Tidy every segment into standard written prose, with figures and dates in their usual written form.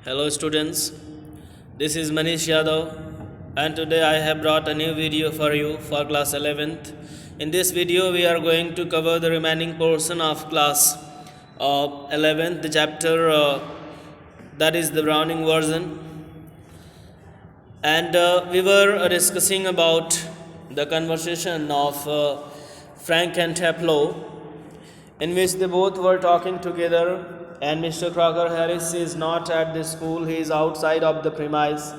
Hello students, this is Manish Yadav and today I have brought a new video for you for class 11th. In this video we are going to cover the remaining portion of class 11th, the chapter that is the Browning version, and we were discussing about the conversation of Frank and Taplow, in which they both were talking together, and Mr. Crocker Harris is not at the school, he is outside of the premise,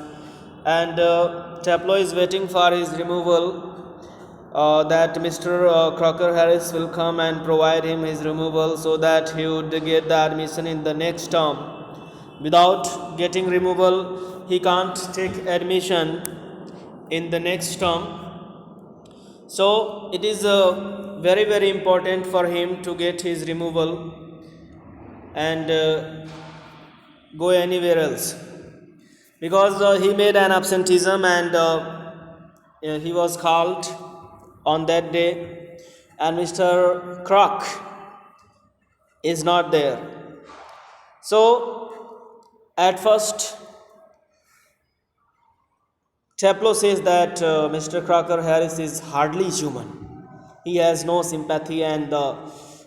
and Taplow is waiting for his removal, that Mr. Crocker Harris will come and provide him his removal so that he would get the admission in the next term. Without getting removal, he can't take admission in the next term. So it is very important for him to get his removal and go anywhere else, because he made an absenteeism and he was called on that day, and Mr. Crock is not there. So at first Taplow says that Mr. Crocker Harris is hardly human. He has no sympathy and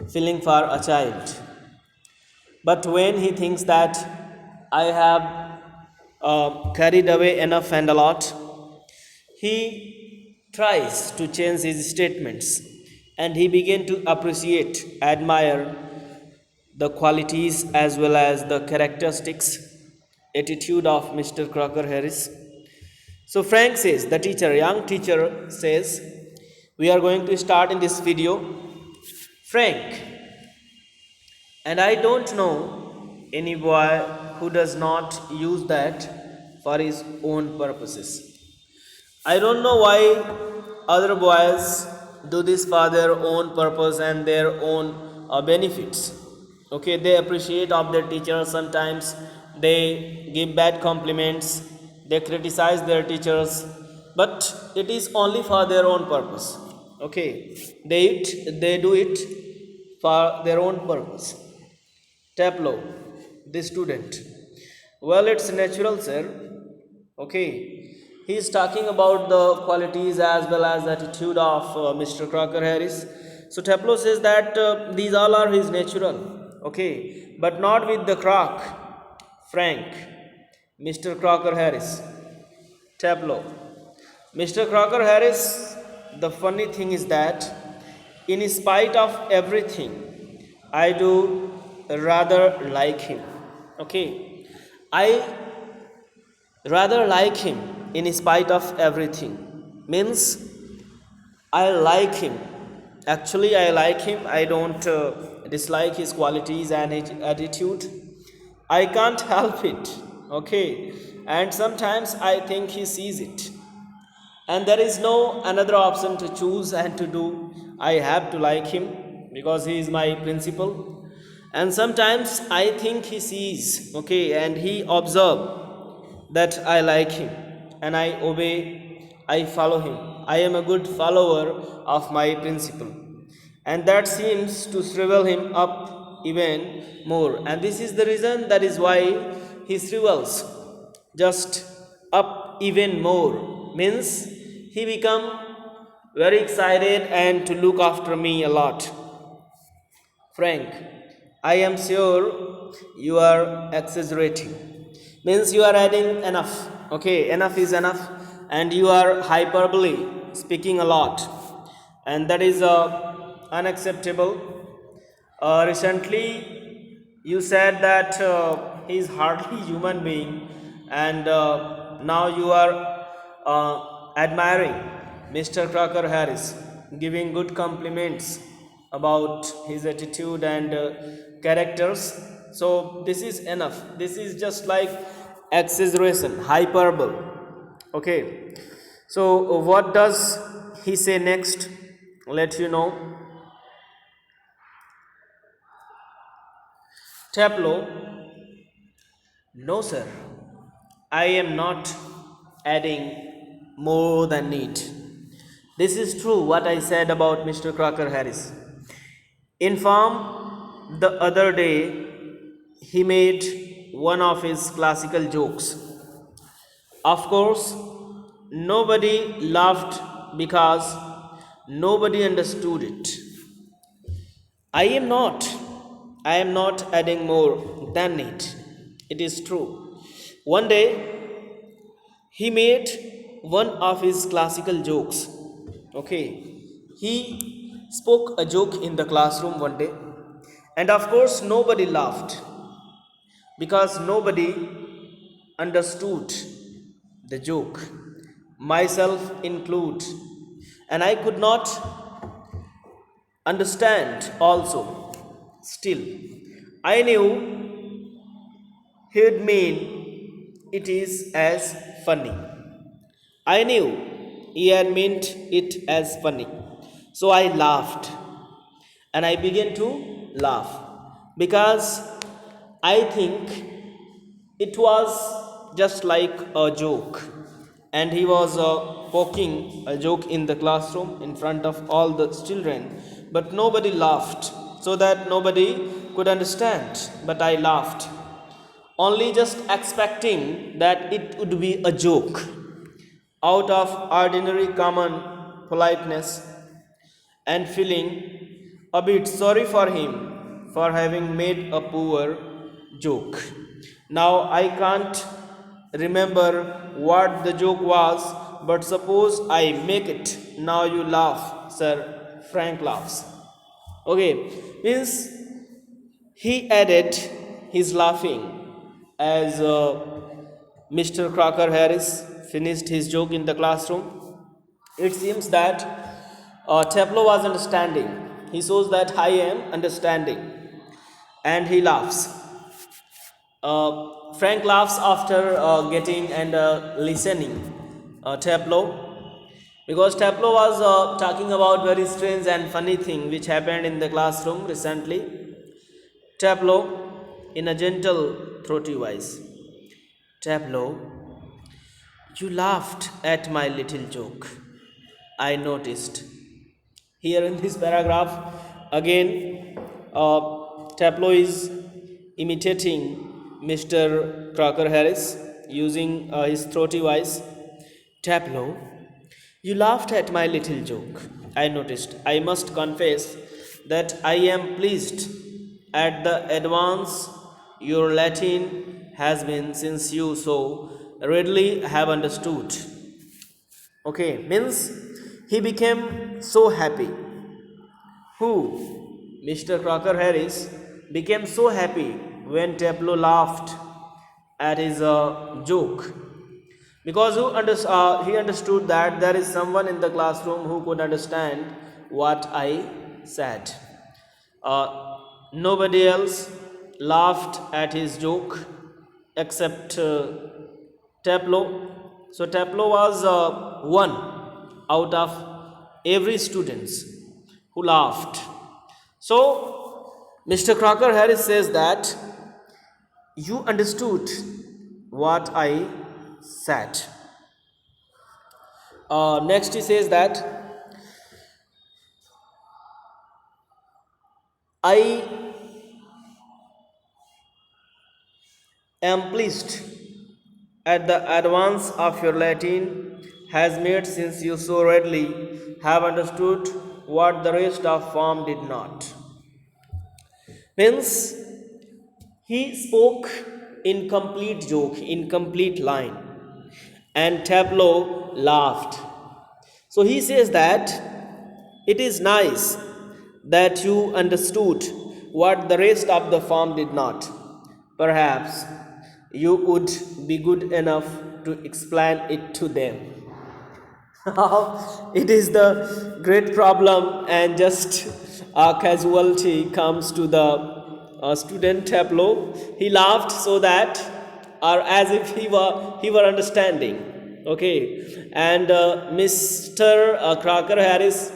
feeling for a child. But when he thinks that I have carried away enough and a lot, he tries to change his statements and he began to appreciate, admire the qualities as well as the characteristics, attitude of Mr. Crocker Harris. So Frank says, the teacher, young teacher says, we are going to start in this video. Frank, and I don't know any boy who does not use that for his own purposes. I don't know why other boys do this for their own purpose and their own benefits. Okay, they appreciate of their teachers, sometimes they give bad compliments, they criticize their teachers, but it is only for their own purpose. Okay, they do it for their own purpose. Taplow, the student, well, it's natural, sir. Okay, he is talking about the qualities as well as attitude of Mr. Crocker Harris. So Taplow says that these all are his natural, okay, but not with the Crock, Frank, Mr. Crocker Harris. Taplow, Mr. Crocker Harris, the funny thing is that in spite of everything, I do rather like him. Okay, I rather like him in spite of everything. Means I like him. Actually, I like him. I don't dislike his qualities and his attitude. I can't help it. Okay, and sometimes I think he sees it. And there is no another option to choose and to do. I have to like him because he is my principal. And sometimes I think he sees, okay, and he observe that I like him and I obey, I follow him. I am a good follower of my principal, and that seems to shrivel him up even more, and this is the reason, that is why he shrivels just up even more, means he become very excited and to look after me a lot. Frank, I am sure you are exaggerating, means you are adding enough. Okay, enough is enough, and you are hyperbole, speaking a lot, and that is unacceptable. Recently you said that he is hardly human being, and now you are admiring Mr. Crocker Harris, giving good compliments about his attitude and characters. So this is enough. This is just like exaggeration, hyperbole. Okay, so what does he say next? Let you know. Taplow, no sir, I am not adding more than need. This is true what I said about Mr. Crocker Harris. In form, the other day he made one of his classical jokes. Of course, nobody laughed because nobody understood it. I am not. I am not adding more than it. It is true. One day he made one of his classical jokes. Okay. He spoke a joke in the classroom one day, and of course nobody laughed because nobody understood the joke, myself include, and I could not understand also. Still, I knew he'd mean it is as funny. I knew he had meant it as funny. So I laughed, and I began to laugh because I think it was just like a joke, and he was poking a joke in the classroom in front of all the children, but nobody laughed, so that nobody could understand. But I laughed, only just expecting that it would be a joke out of ordinary common politeness, and feeling a bit sorry for him for having made a poor joke. Now I can't remember what the joke was, but suppose I make it. Now you laugh, sir. Frank laughs. Okay, means he added his laughing as Mr. Crocker Harris finished his joke in the classroom. It seems that Tableau was understanding. He shows that I am understanding, and he laughs. Frank laughs after getting and listening Tableau, because Tableau was talking about very strange and funny thing which happened in the classroom recently. Tableau, in a gentle, throaty voice, Tableau, you laughed at my little joke. I noticed. Here in this paragraph, again, Tableau is imitating Mr. Crocker Harris using his throaty voice. Tableau, you laughed at my little joke. I noticed. I must confess that I am pleased at the advance your Latin has been, since you so readily have understood. Okay, means he became so happy. Who? Mr. Crocker Harris became so happy when Tableau laughed at his joke, because he understood that there is someone in the classroom who could understand what I said. Nobody else laughed at his joke except Tableau. So Tableau was one out of every students who laughed. So Mr. Crocker Harris says that you understood what I said. Next he says that I am pleased at the advance of your Latin has made, since you so readily have understood what the rest of form did not. Means he spoke in complete joke, in complete line, and Tableau laughed. So he says that it is nice that you understood what the rest of the form did not. Perhaps you would be good enough to explain it to them. It is the great problem, and just a casualty comes to the student Tableau. He laughed so that, or as if he were understanding. Okay, and Mr. Crocker Harris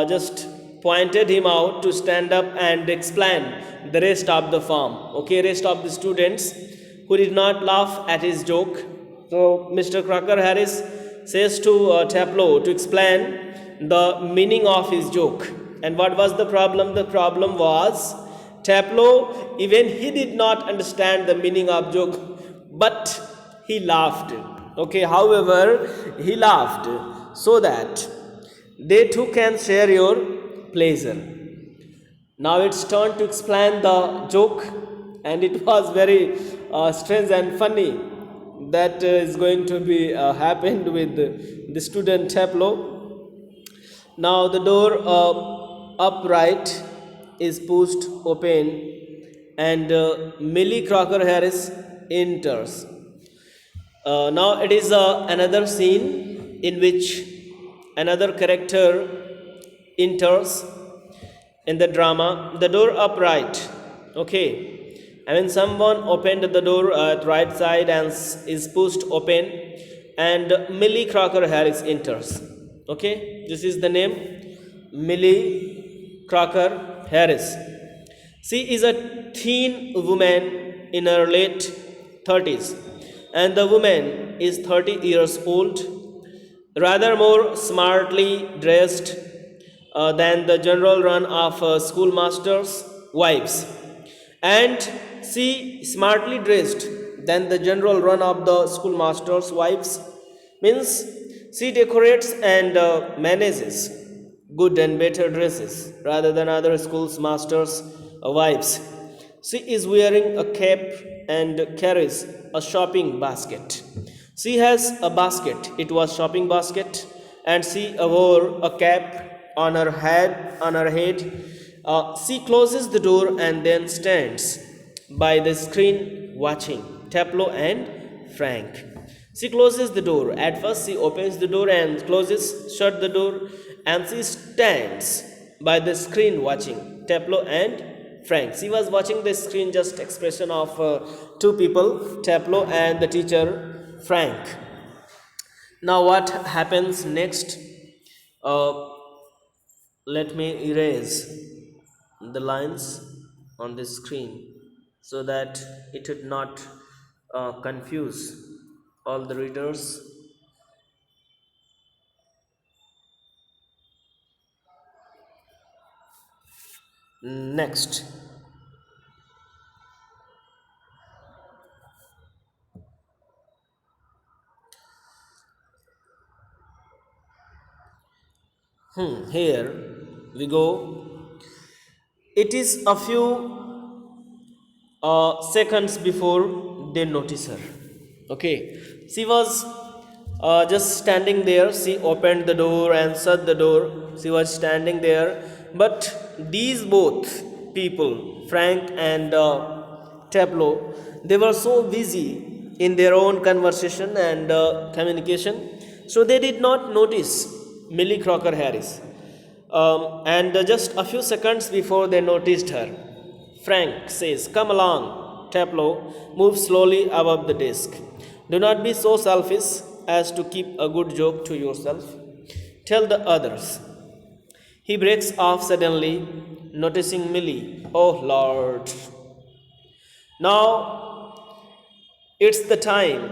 just pointed him out to stand up and explain the rest of the form. Okay, rest of the students who did not laugh at his joke. So Mr. Crocker Harris says to Tableau to explain the meaning of his joke. And what was the problem? The problem was Taplow, even he did not understand the meaning of joke, but he laughed. Okay, however, he laughed so that they too can share your pleasure. Now it's turn to explain the joke, and it was very strange and funny that is going to be happened with the student Taplow. Now the door upright is pushed open, and Millie Crocker Harris enters. Now it is another scene in which another character enters in the drama. The door upright. Okay, I mean someone opened the door at right side and is pushed open, and Millie Crocker Harris enters. Okay, this is the name, Millie Crocker Harris. She is a thin woman in her late 30s, and the woman is 30 years old, rather more smartly dressed than the general run of schoolmasters' wives. And she smartly dressed than the general run of the schoolmasters' wives means she decorates and manages good and better dresses rather than other schoolmasters' wives. She is wearing a cap and carries a shopping basket. She has a basket, it was shopping basket, and she wore a cap on her head. She closes the door and then stands by the screen watching Taplow and Frank. She closes the door. At first, she opens the door and shut the door, and she stands by the screen watching Taplow and Frank. She was watching the screen, just expression of two people, Taplow and the teacher Frank. Now, what happens next? Uh, Let me erase the lines on the screen so that it would not confuse all the readers. Next, here we go. It is a few seconds before they notice her. Okay, she was just standing there. She opened the door and shut the door. She was standing there, but these both people, Frank and Tableau, they were so busy in their own conversation and communication, so they did not notice Millie Crocker Harris. And just a few seconds before they noticed her, Frank says, "Come along, Taplow, move slowly above the desk. Do not be so selfish as to keep a good joke to yourself. Tell the others." He breaks off suddenly, noticing Millie. Oh Lord. Now it's the time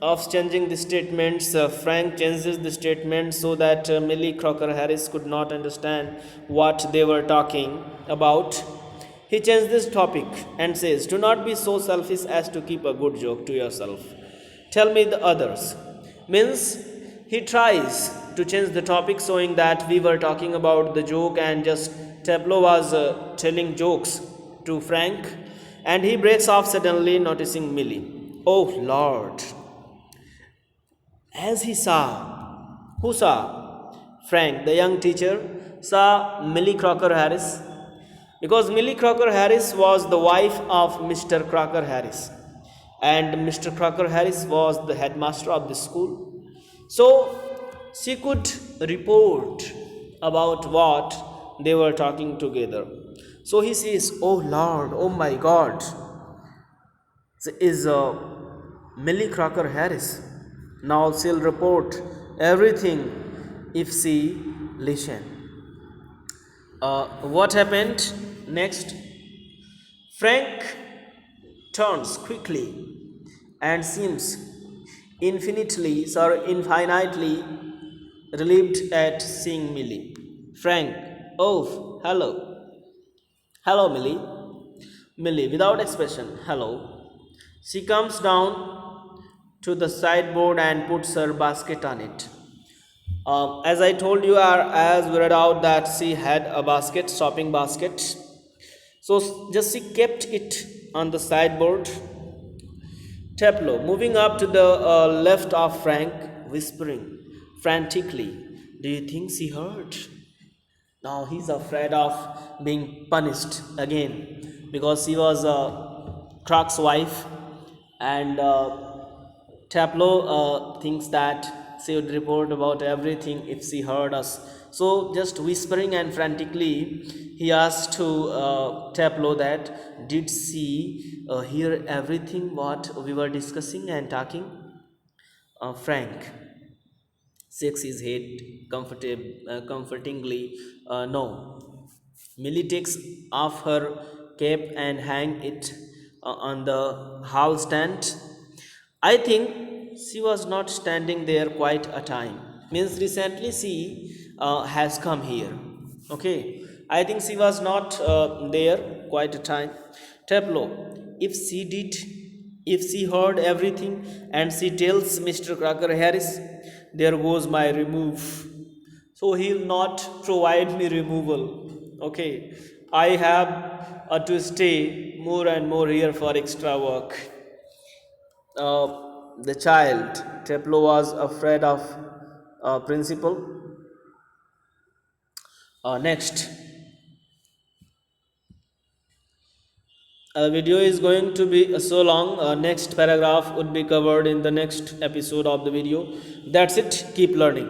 of changing the statements. Frank changes the statement so that Millie Crocker Harris could not understand what they were talking about. He changed this topic and says, "Do not be so selfish as to keep a good joke to yourself. Tell me the others." Means he tries to change the topic, showing that we were talking about the joke and just Tableau was telling jokes to Frank, and he breaks off suddenly, noticing Millie. Oh Lord. As he saw, who saw? Frank, the young teacher, saw Millie Crocker Harris, because Millie Crocker Harris was the wife of Mr. Crocker Harris, and Mr. Crocker Harris was the headmaster of the school. So she could report about what they were talking together. So he says, "Oh Lord, oh my God, is Millie Crocker Harris. Now she'll report everything if she listen." What happened next? Frank turns quickly and seems infinitely relieved at seeing Millie. Frank, "Oh, hello. Hello, Millie." Millie, without expression, hello. She comes down to the sideboard and puts her basket on it. As I told you, as we read out that she had a basket, shopping basket. So just she kept it on the sideboard. Taplow, moving up to the left of Frank, whispering frantically, "Do you think she heard?" Now he's afraid of being punished again because he was Croc's wife, and Taplow thinks that she would report about everything if she heard us. So, just whispering and frantically, he asked to Taplow that did she hear everything what we were discussing and talking? Frank shakes his head comfortingly. No. Millie takes off her cape and hang it on the hall stand. I think she was not standing there quite a time. Means recently she has come here. Okay. I think she was not there quite a time. Tableau. If she did, if she heard everything and she tells Mr. Crocker Harris, there goes my remove. So he'll not provide me removal. Okay. I have to stay more and more here for extra work. The child, Teplo was afraid of principal. Next, video is going to be so long. Next paragraph would be covered in the next episode of the video. That's it. Keep learning.